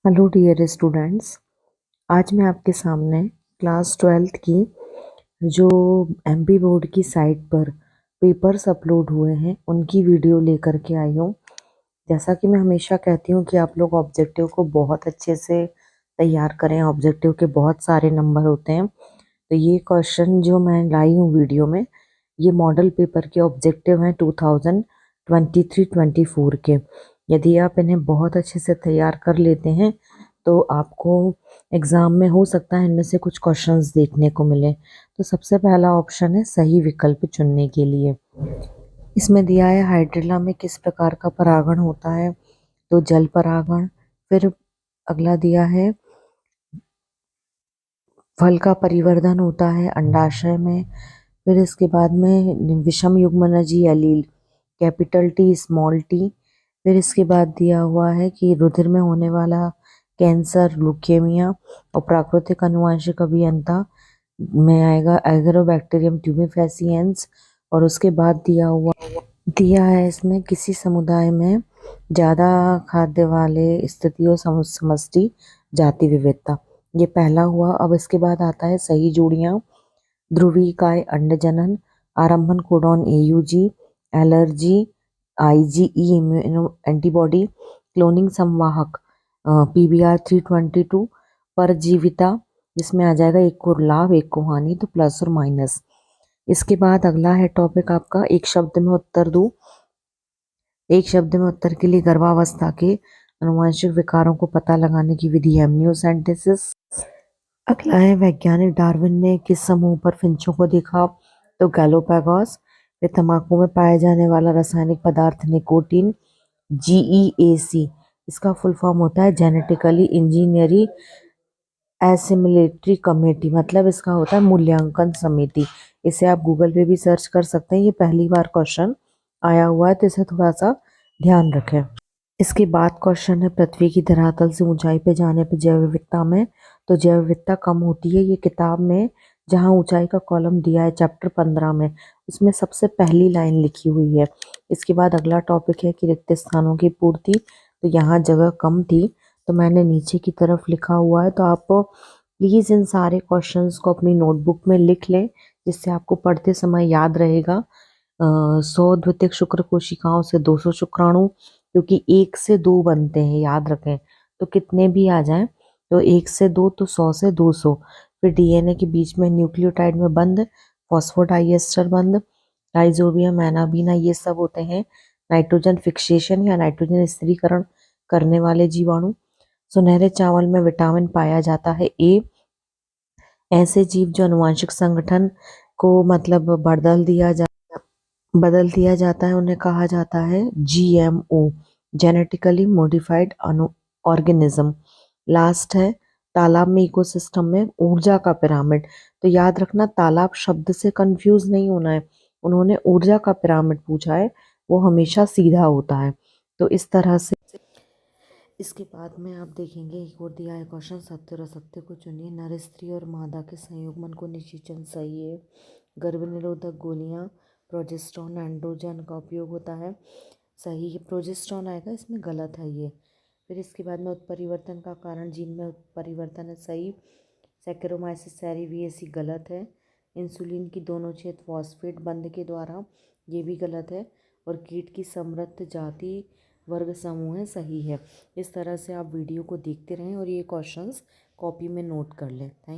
Hello dear students. आज मैं आपके सामने क्लास 12th की जो एमपी बोर्ड की साइट पर पेपर्स अपलोड हुए हैं उनकी वीडियो लेकर के आई हूँ। जैसा कि मैं हमेशा कहती हूँ कि आप लोग ऑब्जेक्टिव को बहुत अच्छे से तैयार करें। ऑब्जेक्टिव के बहुत सारे नंबर होते हैं, तो ये क्वेश्चन जो मैं लाई हूँ वीडियो में, ये मॉडल पेपर के ऑब्जेक्टिव हैं 2023-24 के। यदि आप इन्हें बहुत अच्छे से तैयार कर लेते हैं तो आपको एग्जाम में हो सकता है इनमें से कुछ क्वेश्चंस देखने को मिले। तो सबसे पहला ऑप्शन है सही विकल्प चुनने के लिए। इसमें दिया है हाइड्रिला में किस प्रकार का परागण होता है, तो जल परागण। फिर अगला दिया है फल का परिवर्धन होता है अंडाशय में। फिर इसके बाद में विषम युग्मनजी allele, capital T small T. फिर इसके बाद दिया हुआ है कि रुधिर में होने वाला कैंसर ल्यूकेमिया, और प्राकृतिक आनुवंशिक अभियंता में आएगा एगरोबैक्टीरियम ट्यूबिफेसिएंस। और उसके बाद दिया है इसमें किसी समुदाय में ज़्यादा खाद्य वाले स्थितियों समष्टि जाति विविधता। ये पहला हुआ। अब इसके बाद आता है सही जोड़ियां। ध्रुवीकाय अंडजनन, आरंभन codon AUG, allergy IgE immuno antibody, cloning संवाहक पीबीआर 322, परजीविता जिसमें आ जाएगा एक को लाभ एक को हानि, तो प्लस और माइनस। इसके बाद अगला है टॉपिक आपका एक शब्द में उत्तर दो। एक शब्द में उत्तर के लिए गर्भावस्था के आनुवंशिक विकारों को पता लगाने की विधि है एमनियोसेंटेसिस। अगला है वैज्ञानिक डार्विन ने किस समूह पर फिंचों को देखा, तो गैलोपैगोस। फिर तंबाकू में पाया जाने वाला रासायनिक पदार्थ निकोटीन, जीईएसी। इसका फुल फॉर्म होता है जेनेटिकली इंजीनियरी एसिमिलेटरी कमेटी, मतलब इसका होता है मूल्यांकन समिति। इसे आप गूगल पे भी सर्च कर सकते हैं। ये पहली बार क्वेश्चन आया हुआ है, तो इसे थोड़ा सा ध्यान रखें। इसके बाद क्वेश्चन है पृथ्वी की धरातल से ऊंचाई पे जाने पे जैव विविधता में, तो जैव विविधता कम होती है। ये किताब में जहां ऊंचाई का कॉलम दिया है चैप्टर 15 में, उसमें सबसे पहली लाइन लिखी हुई है। इसके बाद अगला टॉपिक है कि रिक्त स्थानों की पूर्ति, तो यहाँ जगह कम थी तो मैंने नीचे की तरफ लिखा हुआ है। तो आप प्लीज़ इन सारे क्वेश्चंस को अपनी नोटबुक में लिख लें, जिससे आपको पढ़ते समय याद रहेगा। 100 द्वितीयक शुक्र कोशिकाओं से 200 शुक्राणु, क्योंकि 1 से 2 बनते हैं, याद रखें। तो कितने भी आ जाएं, तो 1 से 2 तो 100 से 200। फिर डीएनए के बीच में न्यूक्लियोटाइड में बंद फॉस्फोडाइएस्टर बंद, राइजोबियम एनाबीना, ये सब होते हैं नाइट्रोजन फिक्सेशन या नाइट्रोजन स्थिरीकरण करने वाले जीवाणु। सुनहरे चावल में विटामिन पाया जाता है ए। ऐसे जीव जो आनुवंशिक संगठन को मतलब बदल दिया जाता है उन्हें कहा जाता है GMO, genetically modified organism. Last है तालाब में इकोसिस्टम में ऊर्जा का पिरामिड। तो याद रखना तालाब शब्द से कंफ्यूज नहीं होना है, उन्होंने ऊर्जा का पिरामिड पूछा है, वो हमेशा सीधा होता है। तो इस तरह से इसके बाद में आप देखेंगे एक और दिया है क्वेश्चन, सत्य और असत्य को चुनिए। नर स्त्री और मादा के संयुग्मन को निषेचन सही है। गर्भ निरोधक गोलियां प्रोजेस्टेरॉन एंड्रोजन का उपयोग होता है, सही है। प्रोजेस्टेरॉन आएगा इसमें, गलत है ये। फिर इसके बाद में उत्परिवर्तन का कारण जीन में उत्परिवर्तन है, सही। सैकेरोमाइसिस सेरेवियसी गलत है। इंसुलिन की दोनों छेद फॉस्फेट बंध के द्वारा, ये भी गलत है। और कीट की समृद्ध जाति वर्ग समूह है, सही है। इस तरह से आप वीडियो को देखते रहें और ये क्वेश्चंस कॉपी में नोट कर लें। थैंक